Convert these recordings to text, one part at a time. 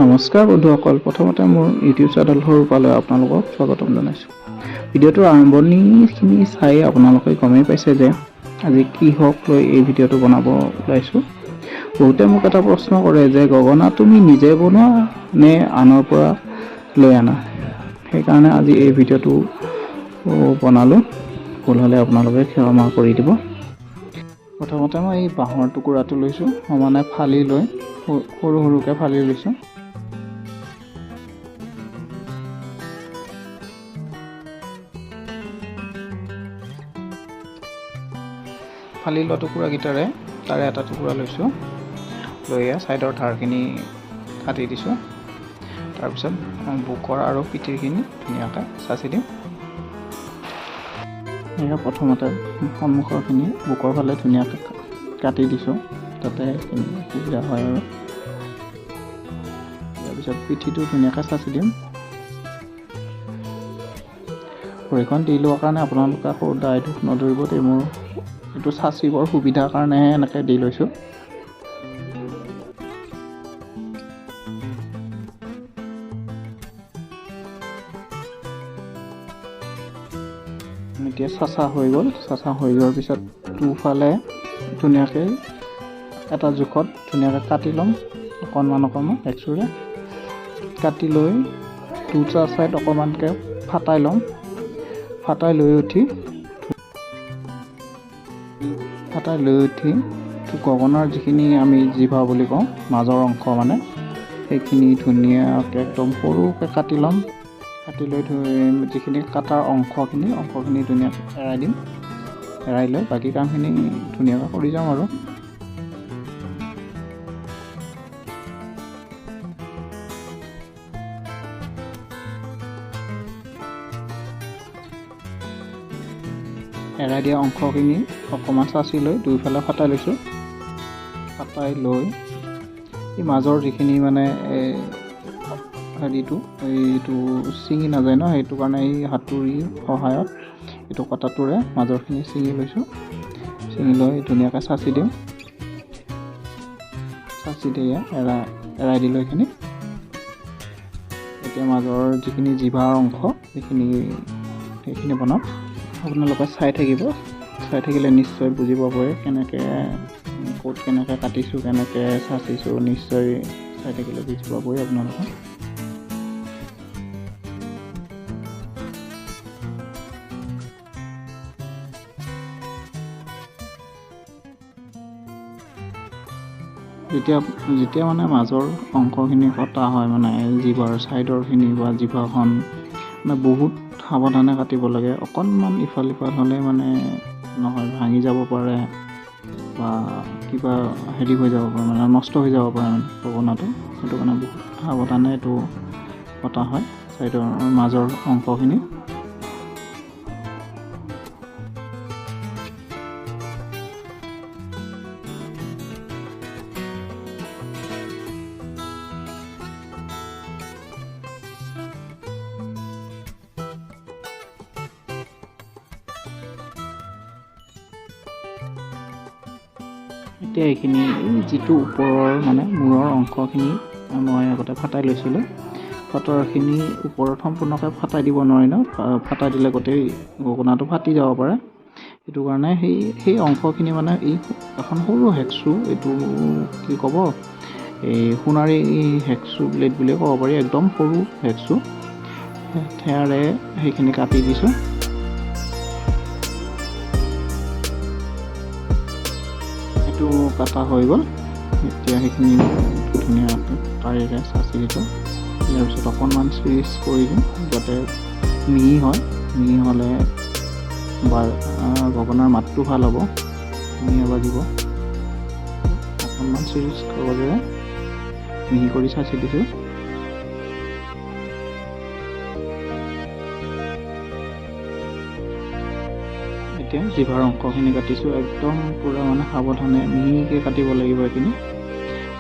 নমস্কাৰ বন্ধুসকল, প্ৰথমতে মোৰ ইউটিউব চেনেল সৰুপালৈ আপোনালোকক স্বাগতম জনাইছোঁ। ভিডিঅ'টোৰ আৰম্ভণিখিনি চাই আপোনালোকে গমেই পাইছে যে আজি কিহক লৈ এই ভিডিঅ'টো বনাব ওলাইছোঁ। বহুতে মোক এটা প্ৰশ্ন কৰে যে গগনা তুমি নিজে বনোৱা নে আনৰ পৰা লৈ আনা? সেইকাৰণে আজি এই ভিডিঅ'টো বনালোঁ। ভুল হ'লে আপোনালোকে ক্ষমা কৰি দিব। প্ৰথমতে মই এই বাঁহৰ টুকুৰাটো লৈছোঁ, সমানে ফালি লৈ সৰু সৰুকৈ ফালি লৈছোঁ। ফালি লোৱা টুকুৰাকেইটাৰে তাৰে এটা টুকুৰা লৈছোঁ, লৈ ছাইডৰ ধাৰখিনি কাটি দিছোঁ। তাৰপিছত বুকৰ আৰু পিঠিৰখিনি ধুনীয়াকৈ চাচি দিম। এয়া প্ৰথমতে সন্মুখৰখিনি বুকৰ ফালে ধুনীয়াকৈ কাটি দিছোঁ, যাতে সুবিধা হয় আৰু তাৰপিছত পিঠিটো ধুনীয়াকৈ চাচি দিম। ভৰিখন দি লোৱাৰ কাৰণে আপোনালোকে আকৌ দাই দুখ নধৰিব দেই, মোৰ এইটো চাচিবৰ সুবিধাৰ কাৰণেহে এনেকৈ দি লৈছোঁ। এতিয়া চাচা হৈ গ'ল। চাচা হৈ যোৱাৰ পিছত দুফালে ধুনীয়াকৈ এটা জোখত ধুনীয়াকৈ কাটি ল'ম, অকণমান একচুৰে কাটি লৈ দুটা ছাইড অকণমানকৈ ফাটাই ল'ম। ফাটাই লৈ উঠি গগনাৰ যিখিনি আমি জিভা বুলি কওঁ, মাজৰ অংশ মানে সেইখিনি ধুনীয়াকৈ একদম সৰুকৈ কাটি ল'ম। কাটি লৈ যিখিনি কাটাৰ অংশখিনি ধুনীয়াকৈ এৰাই দিম। এৰাই লৈ বাকী কামখিনি ধুনীয়াকৈ কৰি যাম আৰু এৰাই দিয়া অংশখিনি অকণমান চাচি লৈ দুইফালে ফাটাই লৈছোঁ। ফাটাই লৈ এই মাজৰ যিখিনি মানে হেৰিটো এইটো ছিঙি নাযায় ন, সেইটো কাৰণে এই হাতুৰিৰ সহায়ত এইটো কটাটোৰে মাজৰখিনি ছিঙি লৈছোঁ। ছিঙি লৈ ধুনীয়াকৈ চাচি দিম। চাচি দি এৰাই দিলোঁ এইখিনি। এতিয়া মাজৰ যিখিনি জিভাৰ অংশ সেইখিনি বনাম। আপোনালোকে চাই থাকিলে নিশ্চয় বুজি পাবই ক'ত কেনেকৈ কাটিছোঁ, কেনেকৈ চাচিছোঁ। নিশ্চয় চাই থাকিলে বুজি পাবই আপোনালোকে। যেতিয়া মানে মাজৰ অংশখিনি কটা হয়, মানে জিভাৰ ছাইডৰখিনি বা জিভাখন মানে বহুত সাৱধানে কাটিব লাগে। অকণমান ইফাল সিফাল হ'লে মানে নহয়, ভাঙি যাব পাৰে বা কিবা হেৰি হৈ যাব পাৰে, মানে নষ্ট হৈ যাব পাৰে মানে গগনাটো। সেইটো কাৰণে বহুত সাৱধানে এইটো কটা হয়, ছাইডৰ মাজৰ অংশখিনি। এতিয়া এইখিনি যিটো ওপৰৰ মানে মূৰৰ অংশখিনি মই আগতে ফাটাই লৈছিলোঁ, ফাটাৰখিনি ওপৰত সম্পূৰ্ণকৈ ফাটাই দিব নোৱাৰি ন, ফাটাই দিলে গোটেই গগনাটো ফাটি যাব পাৰে। সেইটো কাৰণে সেই অংশখিনি মানে এই এখন সৰু হেকচু, এইটো কি ক'ব, এই সোণাৰী হেকচু ব্লেড বুলিয়ে ক'ব পাৰি, একদম সৰু হেকচু, সেয়াৰে সেইখিনি কাটি দিছোঁ। কাটা হৈ গ'ল। এতিয়া সেইখিনি ধুনীয়াকৈ তাৰেৰে চাচি দিছোঁ। ইয়াৰ পিছত অকণমান চিৰিজ কৰি দিম যাতে মিহি হয়। মিহি হ'লে গগনাৰ মাতটো ভাল হ'ব, ধুনীয়া বাজিব। অকণমান চিৰিজ কৰিবলৈ মিহি কৰি চাচি দিছোঁ। এতিয়া জিভাৰ অংশখিনি কাটিছোঁ। একদম পূৰা মানে সাৱধানে মিহিকৈ কাটিব লাগিব এইখিনি,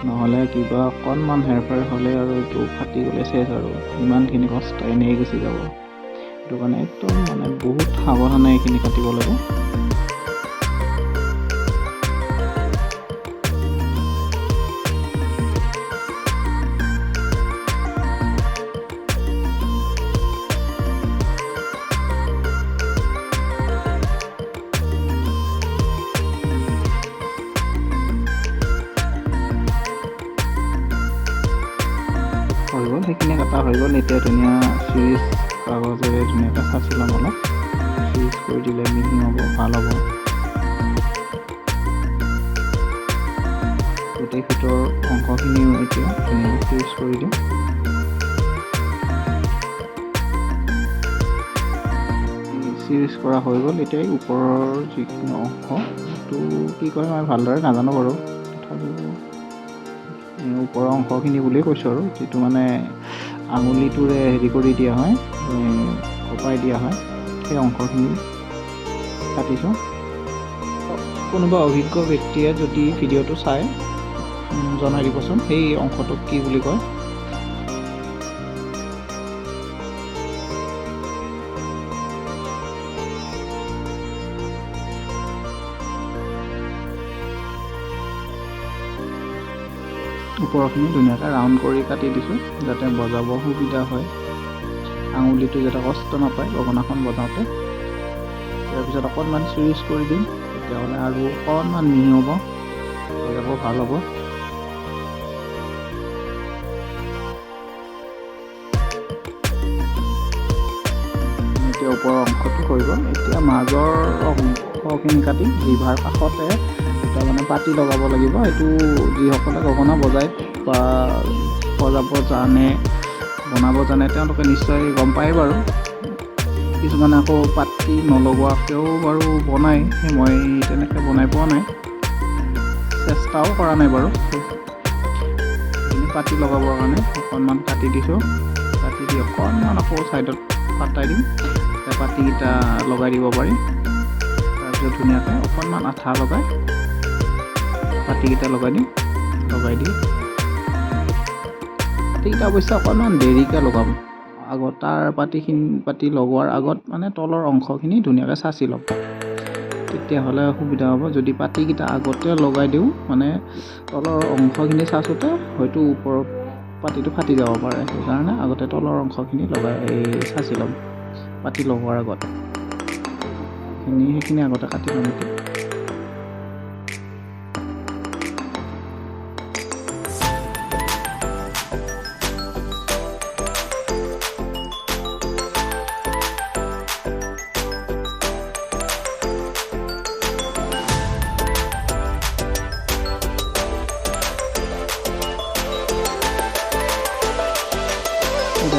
নহ'লে কিবা অকণমান হেৰফেৰ হ'লে আৰু এইটো ফাটি গ'লে চেচ আৰু ইমানখিনি কষ্ট এনেই গুচি যাব। সেইটো কাৰণে একদম মানে বহুত সাৱধানে এইখিনি কাটিব লাগে। হৈ গ'ল, সেইখিনি কটা হৈ গ'ল। এতিয়া ধুনীয়া চিৰিজ কাগজেৰে ধুনীয়াকৈ চাঁচি ল'ম, অলপ চিৰিজ কৰি দিলে মিহি হ'ব, ভাল হ'ব। গোটেই ভিতৰৰ অংশখিনিও এতিয়া ধুনীয়াকৈ চিৰিজ কৰি দিম। চিৰিজ কৰা হৈ গ'ল। এতিয়া ওপৰৰ যিখিনি অংশ, সেইটো কি কয় মই ভালদৰে নাজানো বাৰু, তথাপিও ওপৰৰ অংশখিনি বুলিয়ে কৈছোঁ আৰু, যিটো মানে আঙুলিটোৰে হেৰি কৰি দিয়া হয়, কপাই দিয়া হয়, সেই অংশখিনি কাটিছোঁ। কোনোবা অভিজ্ঞ ব্যক্তিয়ে যদি ভিডিঅ'টো চাই জনাই দিবচোন সেই অংশটোক কি বুলি কয়। ওপৰখিনি ধুনীয়াকৈ ৰাউণ্ড কৰি কাটি দিছোঁ, যাতে বজাব সুবিধা হয়, আঙুলিটো যাতে কষ্ট নাপায় গগনাখন বজাওঁতে। তাৰপিছত অকণমান চিৰিজ কৰি দিম, তেতিয়াহ'লে আৰু অকণমান মিহি হ'ব, বজাব ভাল হ'ব। এতিয়া ওপৰৰ অংশটো হৈ গ'ল। এতিয়া মাজৰ অংশখিনি কাটি জিভাৰ কাষতে এটা মানে পাতি লগাব লাগিব। এইটো যিসকলে গগনা বজায় বা বজাব জানে, বনাব জানে, তেওঁলোকে নিশ্চয় গম পায় বাৰু। কিছুমানে আকৌ পাতি নলগোৱাকৈও বাৰু বনায়, মই তেনেকৈ বনাই পোৱা নাই, চেষ্টাও কৰা নাই বাৰু। এইখিনি পাতি লগাবৰ কাৰণে অকণমান কাটি দিছোঁ, কাটি দি অকণমান আকৌ ছাইডত পাতাই দিম, পাতিকেইটা লগাই দিব পাৰি। তাৰপিছত ধুনীয়াকৈ অকণমান আঠা লগাই পাতিকেইটা লগাই দিম, লগাই দি পাতিকেইটা অৱশ্যে অকণমান দেৰিকৈ লগাম। আগত তাৰ পাতি লগোৱাৰ আগত মানে তলৰ অংশখিনি ধুনীয়াকৈ চাঁচি ল'ম, তেতিয়াহ'লে সুবিধা হ'ব। যদি পাতিকেইটা আগতে লগাই দিওঁ, মানে তলৰ অংশখিনি চাঁচোতে হয়তো ওপৰৰ পাতিটো ফাটি যাব পাৰে, সেইকাৰণে আগতে তলৰ অংশখিনি চাঁচি ল'ম পাতি লগোৱাৰ আগত। সেইখিনি আগতে কাটি ল'ম।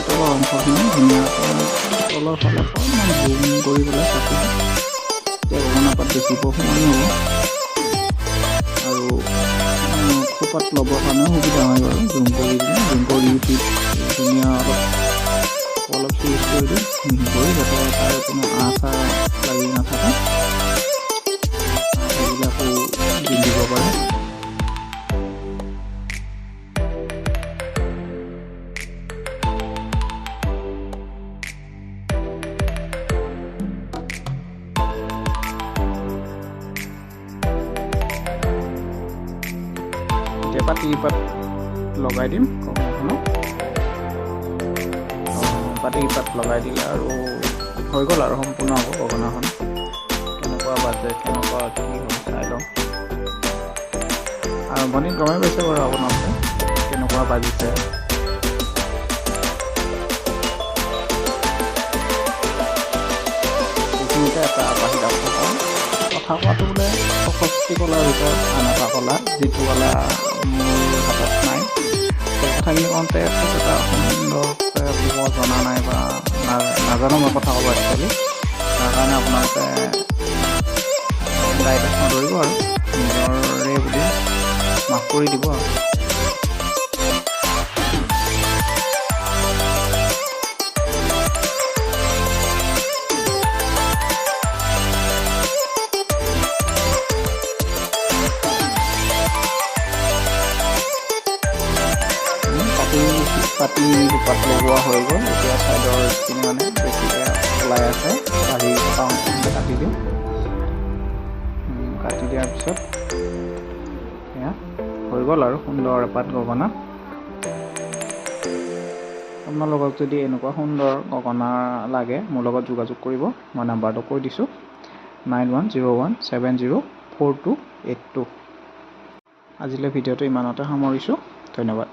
তলৰ অংশখিনি ধুনীয়াকৈ তলৰ ফালে অকণমান জুম কৰি পেলাই কাটি তেতিয়া গগনাপাত দেখিব সমানে হ'ব, আৰু খোপাত ল'বৰ কাৰণেও সুবিধা হয় বাৰু। জুম কৰি দিলে, জুম কৰি উঠি ধুনীয়া অলপ চিৰিজ কৰি দিম, মিহি কৰি, যাতে তাৰ কোনো আচাৰ লাগি নাথাকে, সেইবিলাকো দি দিব পাৰে। পাতিপাত লগাই দিম গগনাখনত, পাতিপাত লগাই দিলে আৰু হৈ গ'ল আৰু সম্পূৰ্ণ হ'ব গগনাখন। কেনেকুৱা বাজে, কেনেকুৱা কি হ'ল চাই লওঁ। আৰম্ভণিত গমেই পাইছে বাৰু আপোনালোকে কেনেকুৱা বাজিছে। এইখিনিতে এটা বাহিৰা কথা কোৱাটো বোলে ৬৬ কলাৰ ভিতৰত আন এটা কলা, যিটো কলা মোৰ হাতত নাই। সেই কথাখিনি কওঁতে খুব এটা সুন্দৰকৈ ক'ব জনা নাই বা নাজানো মই কথা ক'ব একচুৱেলি। তাৰ কাৰণে আপোনালোকে ডাইৰেক্ট নধৰিব আৰু নিজৰে বুলি মাফ কৰি দিব আৰু। পাতি দুপাত লগোৱা হৈ গ'ল। এতিয়া ছাইডৰ খিনি মানে বেছিকৈ ওলাই আছে, বাঢ়ি থকা অংশখিনি কাটি দিওঁ। কাটি দিয়াৰ পিছত এয়া হৈ গ'ল আৰু সুন্দৰ এপাত গগনা। আপোনালোকক যদি এনেকুৱা সুন্দৰ গগনা লাগে মোৰ লগত যোগাযোগ কৰিব। মই নাম্বাৰটো কৈ দিছোঁ 9101704282। আজিলৈ ভিডিঅ'টো ইমানতে সামৰিছোঁ। ধন্যবাদ।